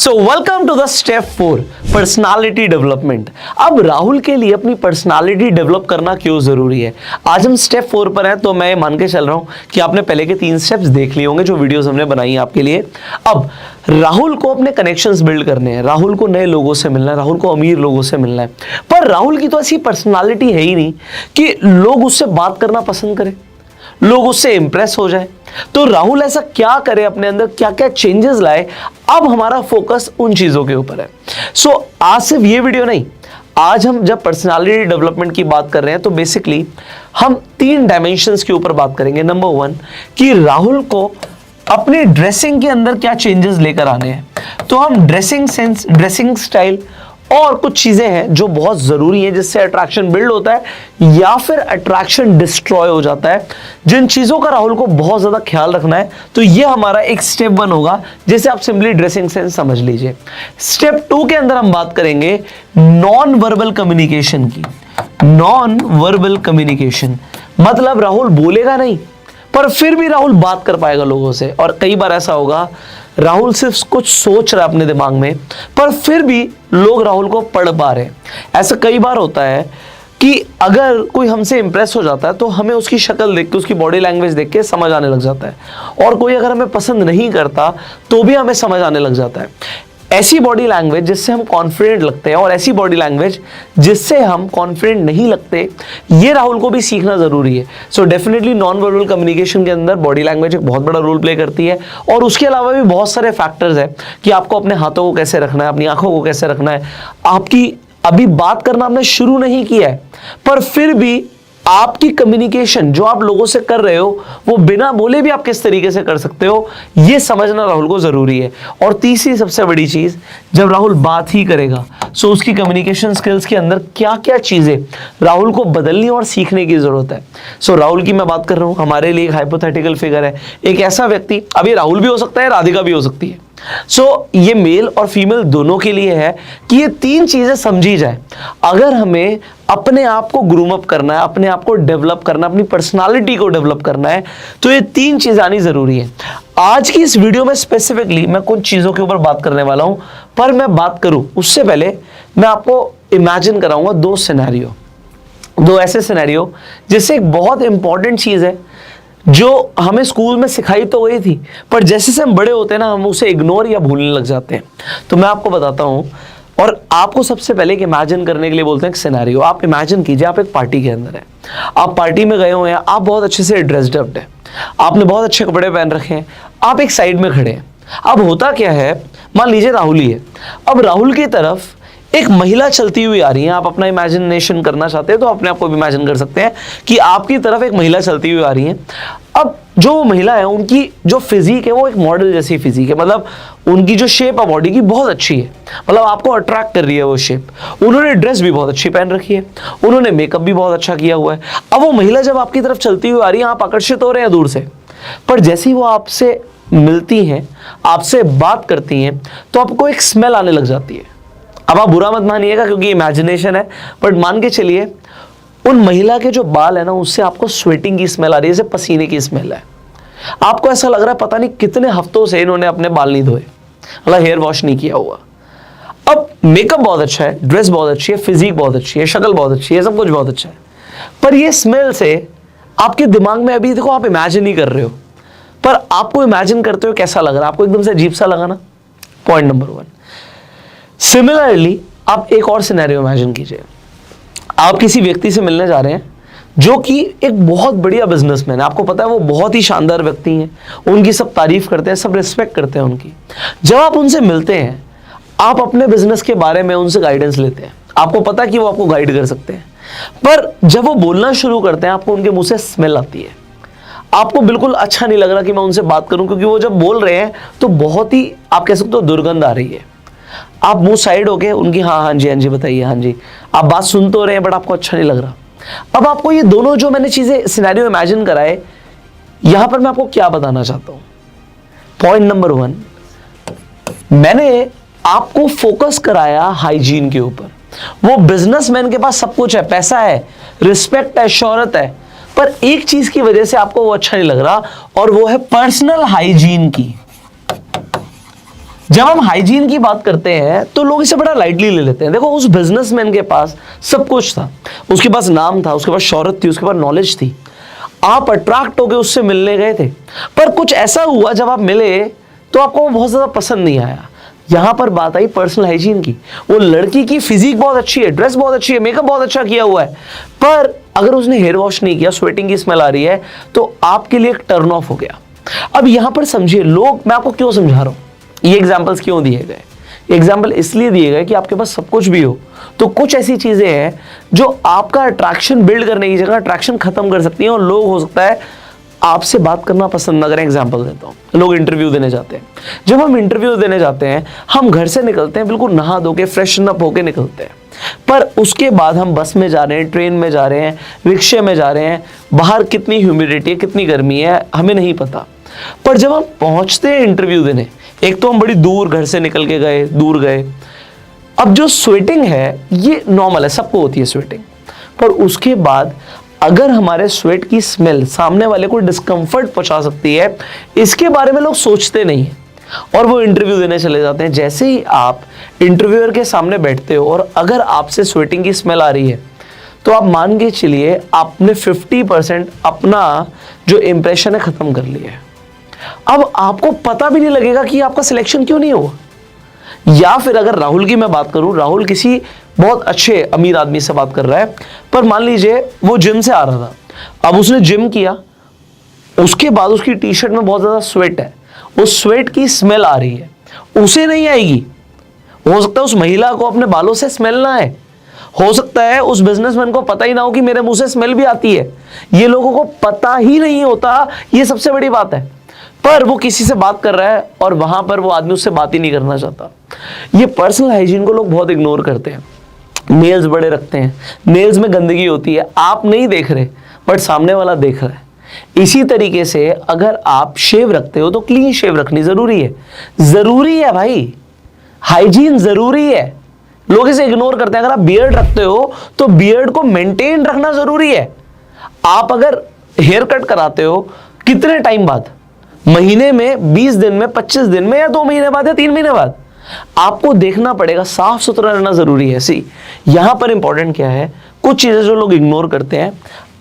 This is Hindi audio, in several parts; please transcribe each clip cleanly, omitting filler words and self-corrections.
So welcome to the step 4 personality development. अब राहुल के लिए अपनी पर्सनालिटी डेवलप करना क्यों जरूरी है, आज हम स्टेप 4 पर हैं। तो मैं मान के चल रहा हूं कि आपने पहले के 3 स्टेप्स देख लिए होंगे जो वीडियोस हमने बनाई हैं आपके लिए। अब राहुल को अपने कनेक्शंस बिल्ड करने हैं, राहुल को नए लोगों से मिलना है, राहुल को अमीर लोगों से मिलना है। पर राहुल की तो ऐसी पर्सनालिटी है ही नहीं कि लोग उससे बात करना पसंद करें, लोग उससे इंप्रेस हो जाए। तो राहुल ऐसा क्या करे, अपने अंदर क्या क्या चेंजेस लाए, अब हमारा फोकस उन चीजों के ऊपर है। सो आज सिर्फ ये वीडियो नहीं, आज हम जब पर्सनालिटी डेवलपमेंट की बात कर रहे हैं तो बेसिकली हम 3 डायमेंशंस के ऊपर बात करेंगे। नंबर 1 कि राहुल को अपनी ड्रेसिंग के अंदर क्या चेंजेस लेकर आने हैं। तो हम ड्रेसिंग सेंस, ड्रेसिंग स्टाइल और कुछ चीजें हैं जो बहुत जरूरी हैं जिससे अट्रैक्शन बिल्ड होता है या फिर अट्रैक्शन डिस्ट्रॉय हो जाता है, जिन चीजों का राहुल को बहुत ज्यादा ख्याल रखना है। तो ये हमारा एक स्टेप 1 होगा, जिसे आप सिंपली ड्रेसिंग सेंस समझ लीजिए। स्टेप 2 के अंदर हम बात करेंगे नॉन वर्बल कम्युनिकेशन की। नॉन वर्बल कम्युनिकेशन मतलब राहुल बोलेगा नहीं पर फिर भी राहुल बात कर पाएगा लोगों से। और कई बार ऐसा होगा राहुल सिर्फ कुछ सोच रहा है अपने दिमाग में पर फिर भी लोग राहुल को पढ़ पा रहे हैं। ऐसा कई बार होता है कि अगर कोई हमसे इंप्रेस हो जाता है तो हमें उसकी शक्ल देख के, उसकी बॉडी लैंग्वेज देख के समझ आने लग जाता है। और कोई अगर हमें पसंद नहीं करता तो भी हमें समझ आने लग जाता है। ऐसी बॉडी लैंग्वेज जिससे हम कॉन्फिडेंट लगते हैं और ऐसी बॉडी लैंग्वेज जिससे हम कॉन्फिडेंट नहीं लगते, ये राहुल को भी सीखना जरूरी है। So definitely non verbal communication के अंदर बॉडी लैंग्वेज एक बहुत बड़ा रोल प्ले करती है। और उसके अलावा भी बहुत सारे फैक्टर्स हैं कि आपको अपने हाथों को कैसे रखना है, अपनी आंखों को कैसे रखना है। आपकी अभी बात करना आपने शुरू नहीं किया है पर फिर भी आपकी कम्युनिकेशन जो आप लोगों से कर रहे हो वो बिना बोले भी आप किस तरीके से कर सकते हो, ये समझना राहुल को जरूरी है। और तीसरी सबसे बड़ी चीज, जब राहुल बात ही करेगा सो उसकी कम्युनिकेशन स्किल्स के अंदर क्या क्या चीजें राहुल को बदलनी और सीखने की जरूरत है। सो राहुल की मैं बात कर रहा हूं, हमारे लिए एक हाइपोथेटिकल फिगर है, एक ऐसा व्यक्ति, अभी राहुल भी हो सकता है, राधिका भी हो सकती है। ये मेल और फीमेल दोनों के लिए है कि ये 3 चीजें समझी जाए। अगर हमें अपने आप को ग्रूम अप करना है, अपने आप को डेवलप करना है, अपनी पर्सनालिटी को डेवलप करना है, तो ये 3 चीजें आनी जरूरी है। आज की इस वीडियो में स्पेसिफिकली मैं कुछ चीजों के ऊपर बात करने वाला हूं, पर मैं बात करूं उससे पहले मैं आपको इमेजिन कराऊंगा 2 सिनेरियो, 2 ऐसे सिनेरियो जिससे एक बहुत इंपॉर्टेंट चीज है जो हमें स्कूल में सिखाई तो गई थी पर जैसे से हम बड़े होते हैं ना, हम उसे इग्नोर या भूलने लग जाते हैं। तो मैं आपको बताता हूं और आपको सबसे पहले एक इमेजिन करने के लिए बोलते हैं एक सिनेरियो। आप इमेजिन कीजिए आप एक पार्टी के अंदर हैं, आप पार्टी में गए हुए हैं, आप बहुत अच्छे से ड्रेस्ड अप हैं, आपने बहुत अच्छे कपड़े पहन रखे हैं, आप एक साइड में खड़े हैं। अब होता क्या है, मान लीजिए राहुल ही है, अब राहुल की तरफ एक महिला चलती हुई आ रही है। आप अपना इमेजिनेशन करना चाहते हैं तो अपने आप को भी इमेजिन कर सकते हैं कि आपकी तरफ एक महिला चलती हुई आ रही है। अब जो महिला है उनकी जो फिजिक है वो एक मॉडल जैसी फिजिक है, मतलब उनकी जो शेप है बॉडी की बहुत अच्छी है, मतलब आपको अट्रैक्ट कर रही है वो शेप। उन्होंने ड्रेस भी बहुत अच्छी पहन रखी है, उन्होंने मेकअप भी बहुत अच्छा किया हुआ है। अब वो महिला जब आपकी तरफ चलती हुई आ रही है, आप आकर्षित हो रहे हैं दूर से, पर जैसे ही वो आपसे मिलती हैं, आपसे बात करती हैं, तो आपको एक स्मेल आने लग जाती है। अब आप बुरा मत मानिएगा क्योंकि इमेजिनेशन है, बट मान के चलिए उन महिला के जो बाल है ना, उससे आपको स्वेटिंग की स्मेल आ रही है, जैसे पसीने की स्मेल है। आपको ऐसा लग रहा है पता नहीं कितने हफ्तों से इन्होंने अपने बाल नहीं धोए, मतलब हेयर वॉश नहीं किया हुआ। अब मेकअप बहुत अच्छा है, ड्रेस बहुत अच्छी है, फिजिक बहुत अच्छी है, शक्ल बहुत अच्छी है, सब कुछ बहुत अच्छा है, पर ये स्मेल से आपके दिमाग में, अभी देखो आप इमेजिन ही कर रहे हो, पर आपको इमेजिन करते हो कैसा लग रहा है, आपको एकदम से अजीब सा लगा ना। Point number 1। सिमिलरली आप एक और सिनेरियो इमेजिन कीजिए, आप किसी व्यक्ति से मिलने जा रहे हैं जो कि एक बहुत बढ़िया बिजनेसमैन है, आपको पता है वो बहुत ही शानदार व्यक्ति हैं, उनकी सब तारीफ करते हैं, सब रिस्पेक्ट करते हैं उनकी। जब आप उनसे मिलते हैं, आप अपने बिजनेस के बारे में उनसे गाइडेंस लेते हैं, आपको पता है कि वो आपको गाइड कर सकते हैं, पर जब वो बोलना शुरू करते हैं आपको उनके मुंह से स्मेल आती है। आपको बिल्कुल अच्छा नहीं लग रहा कि मैं उनसे बात करूं, क्योंकि वो जब बोल रहे हैं तो बहुत ही, आप कह सकते हो, दुर्गंध आ रही है। आप मुंह साइड हो गए उनकी, हाँ जी बताइए, हाँ जी, आप बात सुन तो रहे हैं बट आपको अच्छा नहीं लग रहा। अब आपको ये दोनों जो मैंने चीजें सिनेरियो इमेजिन कराए, यहां पर मैं आपको क्या बताना चाहता हूं। पॉइंट नंबर 1, मैंने आपको फोकस कराया हाइजीन के ऊपर। वो बिजनेसमैन के पास सब कुछ है, पैसा है, रिस्पेक्ट है, शोहरत है, पर एक चीज की वजह से आपको वो अच्छा नहीं लग रहा और वो है पर्सनल हाइजीन की। जब हम हाइजीन की बात करते हैं तो लोग इसे बड़ा लाइटली ले लेते हैं। देखो, उस बिजनेसमैन के पास सब कुछ था, उसके पास नाम था, उसके पास शोहरत थी, उसके पास नॉलेज थी, आप अट्रैक्ट होकर उससे मिलने गए थे, पर कुछ ऐसा हुआ जब आप मिले तो आपको वो बहुत ज्यादा पसंद नहीं आया। यहां पर बात आई पर्सनल हाइजीन की। वो लड़की की फिजिक बहुत अच्छी है, ड्रेस बहुत अच्छी है, मेकअप बहुत अच्छा किया हुआ है, पर अगर उसने हेयर वॉश नहीं किया, स्वेटिंग की स्मेल आ रही है, तो आपके लिए एक टर्न ऑफ हो गया। अब यहां पर समझिए लोग, मैं आपको क्यों समझा रहा हूं, ये एग्जाम्पल्स क्यों दिए गए। एग्जाम्पल इसलिए दिए गए कि आपके पास सब कुछ भी हो तो कुछ ऐसी चीजें हैं जो आपका अट्रैक्शन बिल्ड करने की जगह अट्रैक्शन खत्म कर सकती हैं, और लोग हो सकता है आपसे बात करना पसंद ना करें। एग्जाम्पल देता हूं, लोग इंटरव्यू देने जाते हैं। जब हम इंटरव्यू देने जाते हैं, हम घर से निकलते हैं बिल्कुल नहा धो के, फ्रेशन अप होके निकलते हैं, पर उसके बाद हम बस में जा रहे हैं, ट्रेन में जा रहे हैं, रिक्शे में जा रहे हैं, बाहर कितनी ह्यूमिडिटी है, कितनी गर्मी है, हमें नहीं पता। पर जब हम पहुंचते हैं इंटरव्यू देने, एक तो हम बड़ी दूर घर से निकल के गए, दूर गए, अब जो स्वेटिंग है ये नॉर्मल है, सबको होती है स्वेटिंग, पर उसके बाद अगर हमारे स्वेट की स्मेल सामने वाले को डिस्कंफर्ट पहुंचा सकती है, इसके बारे में लोग सोचते नहीं है और वो इंटरव्यू देने चले जाते हैं। जैसे ही आप इंटरव्यूअर के सामने बैठते हो और अगर आपसे स्वेटिंग की स्मेल आ रही है, तो आप मान के चलिए आपने 50% अपना जो इंप्रेशन है खत्म कर लिया है। अब आपको पता भी नहीं लगेगा कि आपका सिलेक्शन क्यों नहीं हुआ। या फिर अगर राहुल की मैं बात करूं, राहुल किसी बहुत अच्छे अमीर आदमी से बात कर रहा है, पर मान लीजिए वो जिम से आ रहा था, अब उसने जिम किया, उसके बाद उसकी टी शर्ट में बहुत ज्यादा स्वेट है, उस स्वेट की स्मेल आ रही है, उसे नहीं आएगी, हो सकता है उस महिला को अपने बालों से स्मेल ना आए, हो सकता है उस बिजनेसमैन को पता ही ना हो कि मेरे मुंह से स्मेल भी आती है, ये लोगों को पता ही नहीं होता, ये सबसे बड़ी बात है। पर वो किसी से बात कर रहा है और वहां पर वो आदमी उससे बात ही नहीं करना चाहता। ये पर्सनल हाइजीन को लोग बहुत इग्नोर करते हैं। नेल्स बड़े रखते हैं, नेल्स में गंदगी होती है, आप नहीं देख रहे बट सामने वाला देख रहा है। इसी तरीके से अगर आप शेव रखते हो तो क्लीन शेव रखनी जरूरी है, जरूरी है भाई, हाइजीन जरूरी है। लोग इसे इग्नोर करते हैं। अगर आप बियर्ड रखते हो तो बियर्ड को मेंटेन रखना जरूरी है। आप अगर हेयर कट कराते हो कितने टाइम बाद, महीने में, 20 दिन में, 25 दिन में, या 2 महीने बाद या 3 महीने बाद, आपको देखना पड़ेगा, साफ सुथरा रहना जरूरी है। सी यहां पर इंपॉर्टेंट क्या है, कुछ चीजें जो लोग इग्नोर करते हैं,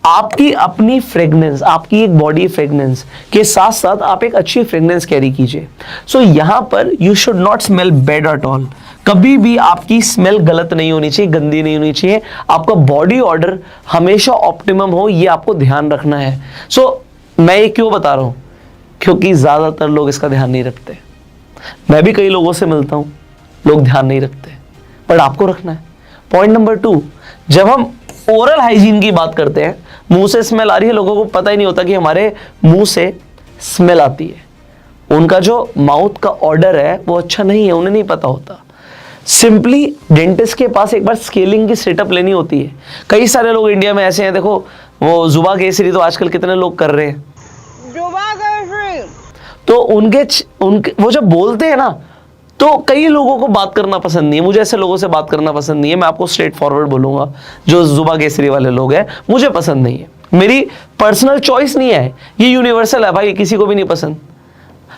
आपकी अपनी फ्रेग्रेंस, आपकी एक बॉडी फ्रेग्रेंस के साथ साथ आप एक अच्छी फ्रेग्रेंस कैरी कीजिए। सो यहां पर you should not smell bad at all. कभी भी आपकी स्मेल गलत नहीं होनी चाहिए, गंदी नहीं होनी चाहिए, आपका बॉडी ऑर्डर हमेशा ऑप्टिमम हो, ये आपको ध्यान रखना है। सो मैं ये क्यों बता रहा हूं, क्योंकि ज्यादातर लोग इसका ध्यान नहीं रखते। मैं भी कई लोगों से मिलता हूं, लोग ध्यान नहीं रखते, पर आपको रखना है। पॉइंट नंबर 2, जब हम ओरल हाइजीन की बात करते हैं, मुंह से स्मेल आ रही है, लोगों को पता ही नहीं होता कि हमारे मुंह से स्मेल आती है। उनका जो माउथ का ऑर्डर है वो अच्छा नहीं है, उन्हें नहीं पता होता। सिंपली डेंटिस्ट के पास एक बार स्केलिंग की सेटअप लेनी होती है। कई सारे लोग इंडिया में ऐसे हैं, देखो वो जुबा केसरी तो आजकल कितने लोग कर रहे हैं, तो उनके वो जब बोलते हैं ना, तो कई लोगों को बात करना पसंद नहीं है। मुझे ऐसे लोगों से बात करना पसंद नहीं है, मैं आपको स्ट्रेट फॉरवर्ड बोलूंगा। जो जुबा केसरी वाले लोग हैं मुझे पसंद नहीं है, मेरी पर्सनल चॉइस नहीं है, ये यूनिवर्सल है भाई, किसी को भी नहीं पसंद।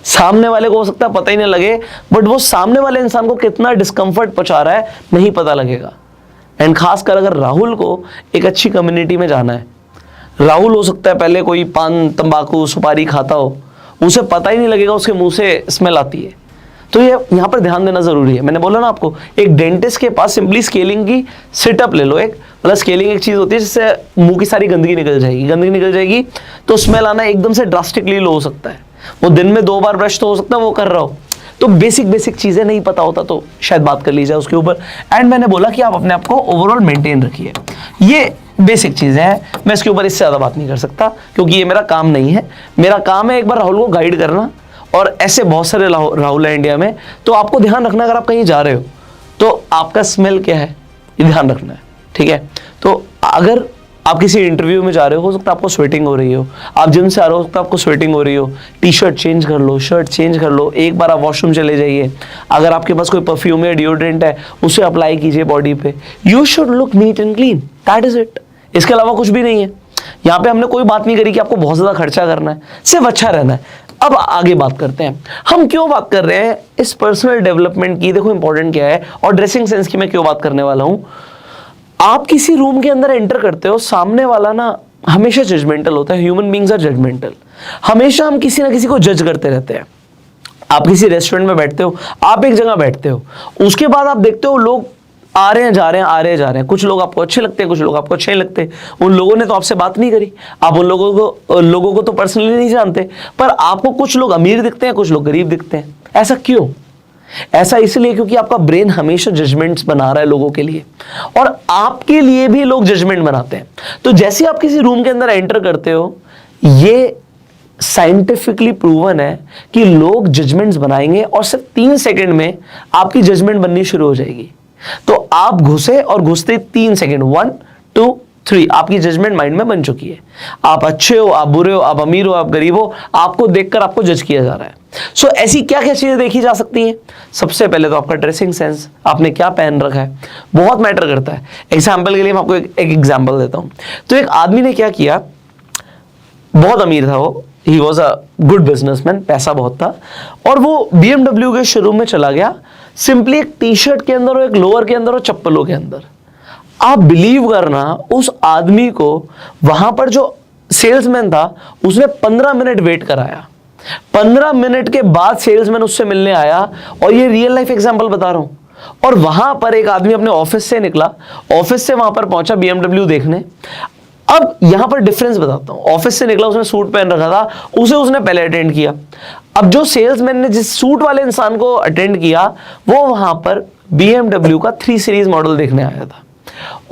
सामने वाले को हो सकता है पता ही नहीं लगे, बट वो सामने वाले इंसान को कितना डिस्कंफर्ट पहुंचा रहा है नहीं पता लगेगा। एंड खासकर अगर राहुल को एक अच्छी कम्युनिटी में जाना है, राहुल हो सकता है पहले कोई पान, तंबाकू, सुपारी खाता हो, उसे पता ही नहीं लगेगा उसके मुंह से स्मेल आती है। तो ये यहाँ पर ध्यान देना जरूरी है। मैंने बोला ना आपको, एक डेंटिस्ट के पास सिंपली स्केलिंग की सेटअप ले लो। एक मतलब स्केलिंग एक चीज होती है जिससे मुंह की सारी गंदगी निकल जाएगी, गंदगी निकल जाएगी तो स्मेल आना एकदम से ड्रास्टिकली लो हो सकता है। वो दिन में 2 बार ब्रश तो हो सकता है वो कर रहा हो, तो बेसिक चीजें नहीं पता होता तो शायद बात कर ली जाए उसके ऊपर। एंड मैंने बोला कि आप अपने आप को ओवरऑल मेंटेन रखिए, ये बेसिक चीजें हैं। मैं इसके ऊपर इससे ज्यादा बात नहीं कर सकता क्योंकि ये मेरा काम नहीं है। मेरा काम है एक बार राहुल को गाइड करना, और ऐसे बहुत सारे राहुल है इंडिया में। तो आपको ध्यान रखना, अगर आप कहीं जा रहे हो तो आपका स्मेल क्या है ये ध्यान रखना है, ठीक है। तो अगर आप किसी इंटरव्यू में जा रहे हो सकता है आपको स्वेटिंग हो रही हो, आप जिम से आ रहे हो सकता है आपको स्वेटिंग हो रही हो, टी शर्ट चेंज कर लो, शर्ट चेंज कर लो, एक बार आप वॉशरूम चले जाइए। अगर आपके पास कोई परफ्यूम या डिओड्रेंट है उसे अप्लाई कीजिए बॉडी पे। You should look neat and clean, that is it. इसके अलावा कुछ भी नहीं है। यहाँ पे हमने कोई बात नहीं करी कि आपको बहुत ज्यादा खर्चा करना है, सिर्फ अच्छा रहना है। अब आगे बात करते हैं, हम क्यों बात कर रहे हैं इस पर्सनल डेवलपमेंट की। देखो इंपॉर्टेंट क्या है और ड्रेसिंग सेंस की मैं क्यों बात करने वाला हूं। आप किसी रूम के अंदर एंटर करते हो, सामने वाला ना हमेशा जजमेंटल होता है, ह्यूमन बीइंग्स आर जजमेंटल। हमेशा हम किसी ना किसी को जज करते रहते हैं। आप किसी रेस्टोरेंट में बैठते हो, आप एक जगह बैठते हो, उसके बाद आप देखते हो लोग आ रहे हैं जा रहे हैं, आ रहे हैं जा रहे हैं, कुछ लोग आपको अच्छे लगते हैं, कुछ लोग आपको अच्छे नहीं लगते। उन लोगों ने तो आपसे बात नहीं करी, आप उन लोगों को तो पर्सनली नहीं जानते, पर आपको कुछ लोग अमीर दिखते हैं, कुछ लोग गरीब दिखते हैं। ऐसा क्यों? ऐसा इसलिए क्योंकि आपका ब्रेन हमेशा जजमेंट्स बना रहा है लोगों के लिए, और आपके लिए भी लोग जजमेंट बनाते हैं। तो जैसे आप किसी रूम के अंदर एंटर करते हो, ये साइंटिफिकली प्रूवन है कि लोग जजमेंट्स बनाएंगे और सिर्फ 3 सेकंड में आपकी जजमेंट बननी शुरू हो जाएगी। तो आप घुसे और घुसते 3 सेकंड, 1 2 3, आपकी जजमेंट माइंड में बन चुकी है। आप अच्छे हो, आप बुरे हो, आप अमीर हो, आप गरीब हो, आपको देखकर आपको जज किया जा रहा है। सो ऐसी क्या क्या चीजें देखी जा सकती हैं? सबसे पहले तो आपका ड्रेसिंग सेंस, आपने क्या पहन रखा है, बहुत मैटर करता है। एग्जाम्पल के लिए मैं आपको एक एग्जाम्पल देता हूं। तो एक आदमी ने क्या किया, बहुत अमीर था वो, he was a good businessman, पैसा बहुत था, और वो BMW के शोरूम में चला गया, सिंपली एक टी शर्ट के अंदर और एक लोअर के अंदर और चप्पलों के अंदर। आप बिलीव करना, उस आदमी को वहां पर जो सेल्समैन था उसने 15 मिनट वेट कराया। 15 मिनट के बाद सेल्समैन उससे मिलने आया, और ये रियल लाइफ एग्जांपल बता रहा हूं। और वहां पर एक आदमी अपने ऑफिस से निकला, ऑफिस से वहां पर पहुंचा BMW देखने। अब यहां पर डिफरेंस बताता हूं, ऑफिस से निकला, उसने सूट पहन रखा था, उसने पहले अटेंड किया। अब जो सेल्समैन ने जिस सूट वाले इंसान को अटेंड किया, वो वहां पर BMW का 3 सीरीज मॉडल देखने आया था,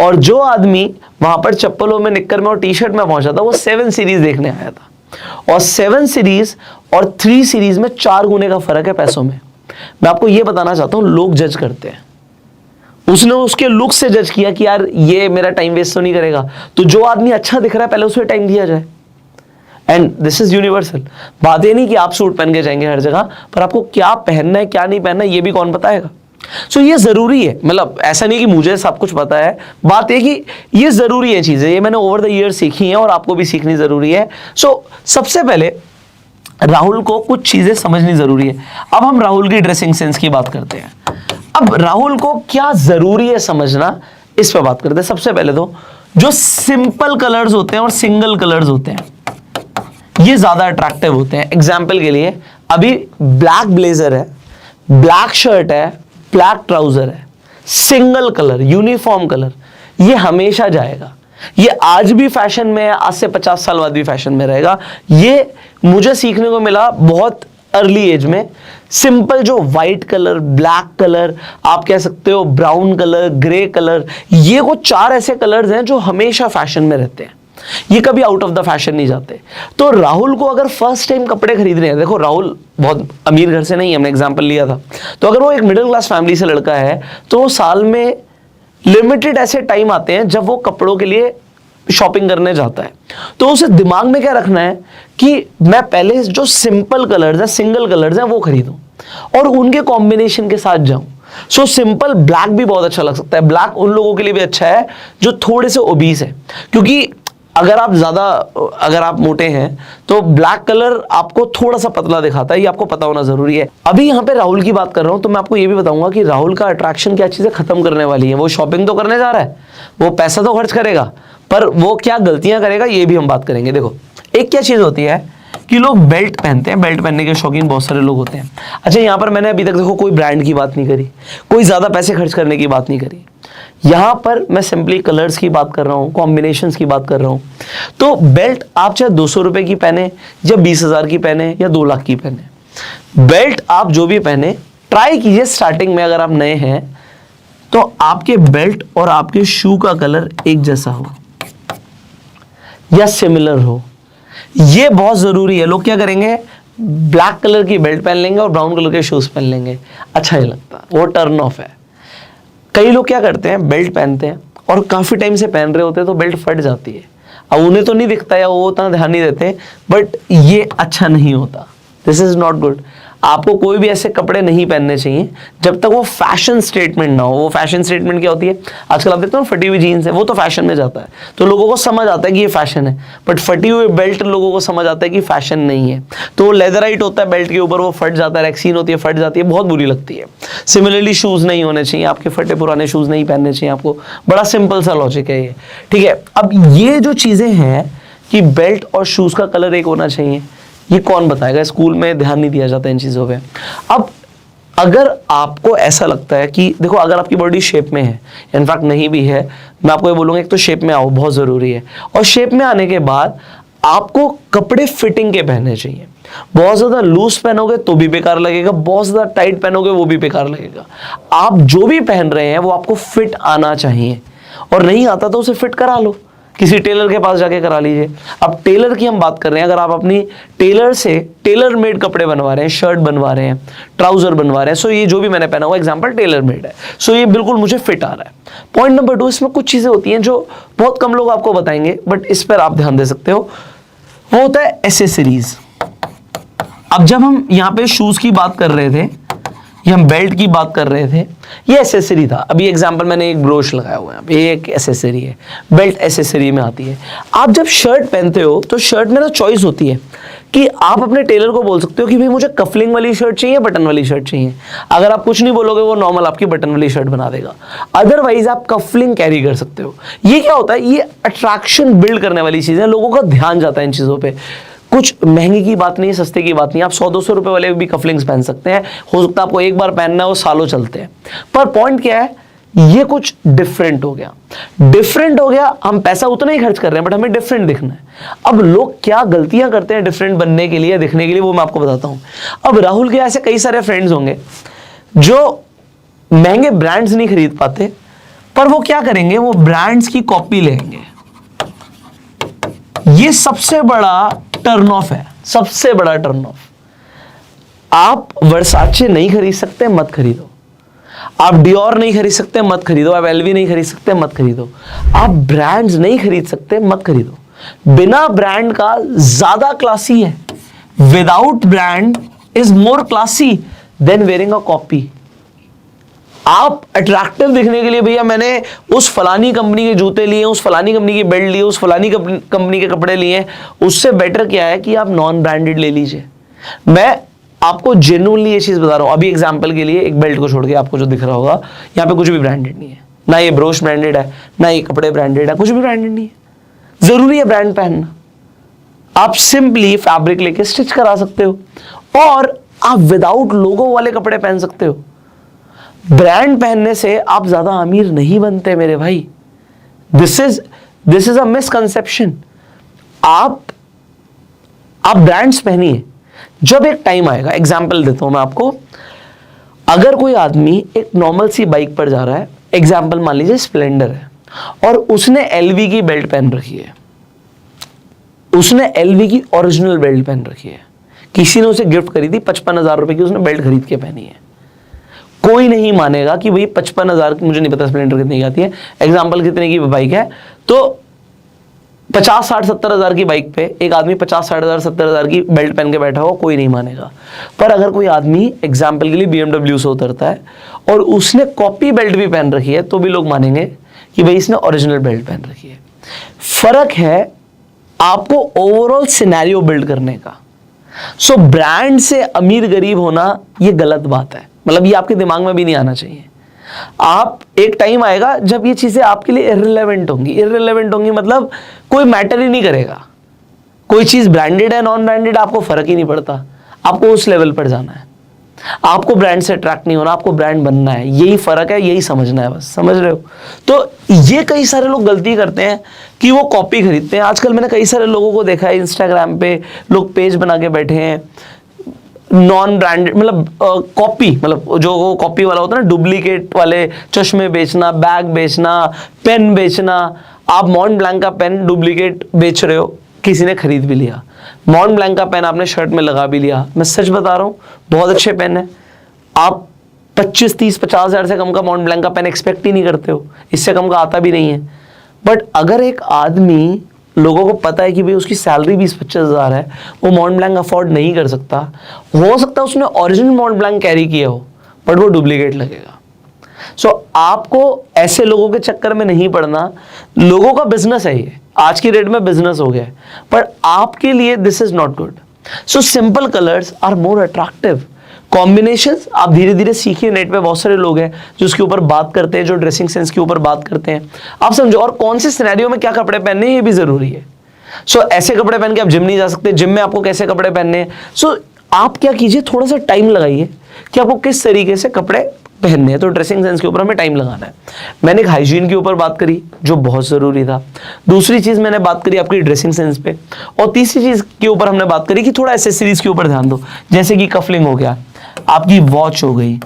और जो आदमी वहां पर चप्पलों में, निक्कर में और टी शर्ट में पहुंचा था, वो 7 सीरीज देखने आया था। और 7 सीरीज और 3 सीरीज में 4 गुने का फर्क है पैसों में। मैं आपको यह बताना चाहता हूं, लोग जज करते हैं। उसने उसके लुक से जज किया कि यार ये मेरा टाइम वेस्ट तो नहीं करेगा, तो जो आदमी अच्छा दिख रहा है पहले उसे टाइम दिया जाए। And this is universal. बात ये नहीं कि आप सूट पहन के जाएंगे हर जगह, पर आपको क्या पहनना है क्या नहीं पहनना है ये भी कौन बताएगा। सो ये जरूरी है, मतलब ऐसा नहीं कि मुझे सब कुछ पता है, बात ये कि ये जरूरी है चीजें, ये मैंने ओवर द ईयर सीखी हैं और आपको भी सीखनी जरूरी है। सो सबसे पहले राहुल को कुछ चीजें समझनी जरूरी है। अब हम राहुल की ड्रेसिंग सेंस की बात करते हैं। अब राहुल को क्या जरूरी है समझना, इस पर बात करते हैं। सबसे पहले तो जो सिंपल कलर्स होते हैं और सिंगल कलर्स होते हैं, ये ज्यादा अट्रैक्टिव होते हैं। एग्जाम्पल के लिए अभी ब्लैक ब्लेजर है, ब्लैक शर्ट है, ब्लैक ट्राउजर है, सिंगल कलर, यूनिफॉर्म कलर, ये हमेशा जाएगा। ये आज भी फैशन में है, आज से 50 साल बाद भी फैशन में रहेगा। ये मुझे सीखने को मिला बहुत अर्ली एज में। सिंपल जो व्हाइट कलर, ब्लैक कलर, आप कह सकते हो ब्राउन कलर, ग्रे कलर, ये वो 4 ऐसे कलर्स हैं जो हमेशा फैशन में रहते हैं, ये कभी आउट ऑफ द फैशन नहीं जाते। तो राहुल को अगर फर्स्ट टाइम कपड़े खरीदने हैं, देखो राहुल बहुत अमीर घर से नहीं है, हमने एग्जांपल लिया था, तो अगर वो एक मिडिल क्लास फैमिली से लड़का है, तो साल में लिमिटेड ऐसे टाइम आते हैं जब वो कपड़ों के लिए शॉपिंग करने जाता है। तो उसे दिमाग में क्या रखना है कि मैं पहले जो सिंपल कलर्स हैं, सिंगल कलर्स हैं, वो खरीदूं और उनके कॉम्बिनेशन के साथ जाऊं। सो सिंपल ब्लैक भी बहुत अच्छा लग सकता है। ब्लैक उन लोगों के लिए भी अच्छा है जो थोड़े से ओबीस है, क्योंकि अगर आप मोटे हैं तो ब्लैक कलर आपको थोड़ा सा पतला दिखाता है, ये आपको पता होना जरूरी है। अभी यहाँ पे राहुल की बात कर रहा हूं, तो मैं आपको ये भी बताऊंगा कि राहुल का अट्रैक्शन क्या चीजें खत्म करने वाली है। वो शॉपिंग तो करने जा रहा है, वो पैसा तो खर्च करेगा, पर वो क्या गलतियां करेगा ये भी हम बात करेंगे। देखो एक क्या चीज होती है कि लोग बेल्ट पहनते हैं, बेल्ट पहनने के शौकीन बहुत सारे लोग होते हैं। अच्छा, यहाँ पर मैंने अभी तक देखो कोई ब्रांड की बात नहीं करी, कोई ज्यादा पैसे खर्च करने की बात नहीं करी। यहां पर मैं सिंपली कलर्स की बात कर रहा हूं, कॉम्बिनेशंस की बात कर रहा हूं। तो बेल्ट आप चाहे 200 रुपए की पहने या 20,000 की पहने या 2 लाख की पहने, बेल्ट आप जो भी पहने, ट्राई कीजिए स्टार्टिंग में, अगर आप नए हैं तो आपके बेल्ट और आपके शू का कलर एक जैसा हो या सिमिलर हो, ये बहुत जरूरी है। लोग क्या करेंगे, ब्लैक कलर की बेल्ट पहन लेंगे और ब्राउन कलर के शूज पहन लेंगे, अच्छा नहीं लगता, वो टर्न ऑफ है। कई लोग क्या करते हैं, बेल्ट पहनते हैं और काफी टाइम से पहन रहे होते हैं तो बेल्ट फट जाती है। अब उन्हें तो नहीं दिखता या वो उतना ध्यान नहीं देते, बट ये अच्छा नहीं होता, दिस इज नॉट गुड। आपको कोई भी ऐसे कपड़े नहीं पहनने चाहिए जब तक वो फैशन स्टेटमेंट ना हो। वो फैशन स्टेटमेंट क्या होती है, आजकल आप देखते हो फटी हुई जीन्स है, वो तो फैशन में जाता है, तो लोगों को समझ आता है कि ये फैशन है, बट फटी हुई बेल्ट लोगों को समझ आता है कि फैशन नहीं है। तो वो लेदराइट होता है बेल्ट के ऊपर, वो फट जाता है, रैक्सीन होती है, फट जाती है, बहुत बुरी लगती है। सिमिलरली शूज नहीं होने चाहिए आपके, फटे पुराने शूज नहीं पहनने चाहिए आपको। बड़ा सिंपल सा लॉजिक है ये, ठीक है। अब ये जो चीजें हैं कि बेल्ट और शूज का कलर एक होना चाहिए, ये कौन बताएगा, स्कूल में ध्यान नहीं दिया जाता इन चीजों पे। अब अगर आपको ऐसा लगता है कि देखो, अगर आपकी बॉडी शेप में है, इनफैक्ट नहीं भी है, मैं आपको ये बोलूंगा एक तो शेप में आओ, बहुत जरूरी है, और शेप में आने के बाद आपको कपड़े फिटिंग के पहनने चाहिए। बहुत ज्यादा लूज पहनोगे तो भी बेकार लगेगा, बहुत ज्यादा टाइट पहनोगे वो भी बेकार लगेगा। आप जो भी पहन रहे हैं वो आपको फिट आना चाहिए, और नहीं आता तो उसे फिट करा लो, किसी टेलर के पास जाके करा लीजिए। अब टेलर की हम बात कर रहे हैं, अगर आप अपनी टेलर से टेलर मेड कपड़े बनवा रहे हैं, शर्ट बनवा रहे हैं, ट्राउजर बनवा रहे हैं, सो ये जो भी मैंने पहना हुआ एग्जांपल टेलर मेड है, सो ये बिल्कुल मुझे फिट आ रहा है। पॉइंट नंबर 2, इसमें कुछ चीजें होती हैं जो बहुत कम लोग आपको बताएंगे, बट इस पर आप ध्यान दे सकते हो, वो होता है एसेसरीज। अब जब हम यहाँ पे शूज की बात कर रहे थे, ये हम बेल्ट की बात कर रहे थे, ये एसेसरी था। अभी एग्जांपल मैंने एक ब्रोच लगाया हुआ है, ये एक एसेसरी है, बेल्ट एसेसरी में आती है। आप जब शर्ट पहनते हो तो शर्ट में ना चॉइस होती है कि आप अपने टेलर को बोल सकते हो कि भाई मुझे कफलिंग वाली शर्ट चाहिए, बटन वाली शर्ट चाहिए। अगर आप कुछ नहीं बोलोगे वो नॉर्मल आपकी बटन वाली शर्ट बना देगा, अदरवाइज आप कफलिंग कैरी कर सकते हो। ये क्या होता है, ये अट्रैक्शन बिल्ड करने वाली चीज़ है, लोगों का ध्यान जाता है इन चीज़ों पर। कुछ महंगी की बात नहीं है, सस्ते की बात नहीं है, आप 100-200 रुपए वाले भी कफलिंग्स पहन सकते हैं, हो सकता है आपको एक बार पहनना है, वो सालों चलते हैं। पर पॉइंट क्या है, ये कुछ डिफरेंट हो गया, डिफरेंट हो गया, हम पैसा उतना ही खर्च कर रहे हैं बट हमें डिफरेंट दिखना है। अब लोग क्या गलतियां करते हैं डिफरेंट बनने के लिए, दिखने के लिए, वो मैं आपको बताता हूं। अब राहुल के ऐसे कई सारे फ्रेंड्स होंगे जो महंगे ब्रांड्स नहीं खरीद पाते, पर वो क्या करेंगे, वो ब्रांड्स की कॉपी लेंगे। ये सबसे बड़ा टर्न ऑफ है, सबसे बड़ा टर्न ऑफ। आप वर्साचे नहीं खरीद सकते, मत खरीदो। आप डियोर नहीं खरीद सकते, मत खरीदो। आप एलवी नहीं खरीद सकते, मत खरीदो। आप ब्रांड्स नहीं खरीद सकते, मत खरीदो। बिना ब्रांड का ज्यादा क्लासी है, without brand is more classy than wearing a copy. आप अट्रैक्टिव दिखने के लिए भैया मैंने उस फलानी कंपनी के जूते लिए, उस फलानी कंपनी की बेल्ट लिए, उस फलानी कंपनी के कपड़े लिए, उससे बेटर क्या है कि आप नॉन ब्रांडेड ले लीजिए। मैं आपको जेन्युइनली ये चीज बता रहा हूं। अभी एग्जांपल के लिए एक बेल्ट को छोड़ के आपको जो दिख रहा होगा, यहाँ पे कुछ भी ब्रांडेड नहीं है, ना ये ब्रोच ब्रांडेड है, ना ये कपड़े ब्रांडेड है, कुछ भी ब्रांडेड नहीं है। जरूरी है ब्रांड पहनना? आप सिंपली फैब्रिक लेके स्टिच करा सकते हो, और आप विदाउट लोगो वाले कपड़े पहन सकते हो। ब्रांड पहनने से आप ज्यादा अमीर नहीं बनते मेरे भाई। This is a misconception. आप ब्रांड्स पहनिए, जब एक टाइम आएगा, एग्जाम्पल देता हूं मैं आपको। अगर कोई आदमी एक नॉर्मल सी बाइक पर जा रहा है, एग्जाम्पल मान लीजिए स्प्लेंडर है, और उसने एलवी की बेल्ट पहन रखी है, उसने एलवी की ओरिजिनल बेल्ट पहन रखी है, किसी ने उसे गिफ्ट करी थी, 55,000 रुपए की उसने बेल्ट खरीद के पहनी है। कोई नहीं मानेगा कि भाई 55,000 की, मुझे नहीं पता स्प्लेंडर कितने की आती है, एग्जाम्पल कितने की बाइक है, तो 50, 60, 70,000 की बाइक पे एक आदमी 50, 60,000, 70,000 की बेल्ट पहन के बैठा हो, कोई नहीं मानेगा। पर अगर कोई आदमी एग्जाम्पल के लिए BMW से उतरता है और उसने कॉपी बेल्ट भी पहन रखी है, तो भी लोग मानेंगे कि भाई इसने ओरिजिनल बेल्ट पहन रखी है। फर्क है आपको ओवरऑल सिनेरियो बिल्ड करने का। सो ब्रांड से अमीर गरीब होना ये गलत बात है, मतलब ये आपके दिमाग में भी नहीं आना चाहिए। आप एक टाइम आएगा जब ये चीजें आपके लिए इररिलेवेंट होंगी। इररिलेवेंट होंगी मतलब कोई मैटर ही नहीं करेगा, कोई चीज ब्रांडेड है नॉन ब्रांडेड आपको फर्क ही नहीं पड़ता। आपको उस लेवल पर जाना है, आपको ब्रांड से अट्रैक्ट नहीं होना, आपको ब्रांड बनना है। यही फर्क है, यही समझना है, बस समझ रहे हो। तो ये कई सारे लोग गलती करते हैं कि वो कॉपी खरीदते हैं। आजकल मैंने कई सारे लोगों को देखा है, इंस्टाग्राम पे लोग पेज बना के बैठे हैं, नॉन ब्रांडेड मतलब कॉपी, मतलब जो वो कॉपी वाला होता है ना, डुप्लीकेट वाले चश्मे बेचना, बैग बेचना, पेन बेचना। आप मॉन्ट ब्लैंक का पेन डुप्लीकेट बेच रहे हो, किसी ने खरीद भी लिया। मॉन्ट ब्लैंक का पेन आपने शर्ट में लगा भी लिया। मैं सच बता रहा हूँ, बहुत अच्छे पेन है। आप 25, 30, 50,000 से कम का मॉन्ट ब्लैंक का पेन एक्सपेक्ट ही नहीं करते हो, इससे कम का आता भी नहीं है। बट अगर एक आदमी लोगों को पता है कि भाई उसकी सैलरी 20-25 हज़ार है, वो मॉन्ट ब्लैंक अफोर्ड नहीं कर सकता, हो सकता है उसने ओरिजिनल मॉन्ट ब्लैंक कैरी किया हो बट वो डुप्लीकेट लगेगा। सो आपको ऐसे लोगों के चक्कर में नहीं पड़ना। लोगों का बिजनेस है ये, आज की डेट में बिजनेस हो गया है, पर आपके लिए this is not good. So simple colours are more attractive. Combinations आप धीरे धीरे सीखिए। नेट पे बहुत सारे लोग हैं जो उसके ऊपर बात करते हैं, जो ड्रेसिंग सेंस के ऊपर बात करते हैं। आप समझो, और कौन से सिनेरियो में क्या कपड़े पहनने हैं ये भी जरूरी है। सो ऐसे कपड़े पहन के आप जिम नहीं जा सकते, जिम में आपको कैसे कपड़े पहनने हैं। सो आप क्या कीजिए, थोड़ा सा टाइम लगाइए कि आपको किस तरीके से कपड़े पहनने हैं। तो ड्रेसिंग सेंस के ऊपर हमें टाइम लगाना है। मैंने एक हाइजीन के ऊपर बात करी जो बहुत ज़रूरी था। दूसरी चीज़ मैंने बात करी आपकी ड्रेसिंग सेंस पे, और तीसरी चीज़ के ऊपर हमने बात करी कि थोड़ा एसेसरीज के ऊपर ध्यान दो, जैसे कि कफलिंग हो गया, आपकी वॉच हो गई,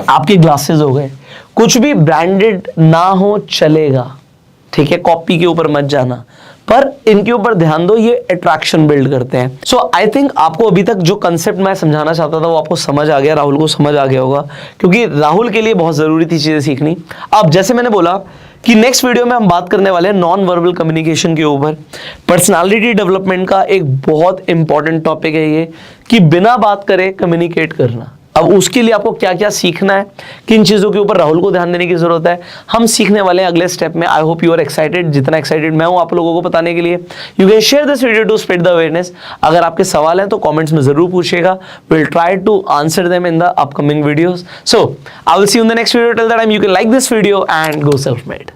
आपके ग्लासेस हो गए। कुछ भी ब्रांडेड ना हो चलेगा, ठीक है, कॉपी के ऊपर मत जाना, पर इनके ऊपर ध्यान दो, ये अट्रैक्शन बिल्ड करते हैं। सो आई थिंक आपको अभी तक जो कंसेप्ट मैं समझाना चाहता था वो आपको समझ आ गया, राहुल को समझ आ गया होगा, क्योंकि राहुल के लिए बहुत जरूरी थी चीजें सीखनी। अब जैसे मैंने बोला कि नेक्स्ट वीडियो में हम बात करने वाले हैं नॉन वर्बल कम्युनिकेशन के ऊपर। पर्सनालिटी डेवलपमेंट का एक बहुत इंपॉर्टेंट टॉपिक है ये, कि बिना बात करे कम्युनिकेट करना। अब उसके लिए आपको क्या क्या सीखना है, किन चीज़ों के ऊपर राहुल को ध्यान देने की जरूरत है, हम सीखने वाले हैं अगले स्टेप में। I hope you are excited, जितना एक्साइटेड मैं हूं आप लोगों को बताने के लिए। You can share this video to spread the awareness. अगर आपके सवाल हैं तो कमेंट्स में जरूर पूछिएगा, will try to answer them in the upcoming videos. So I will see you in the next video. Till that time you can like this video and go self made.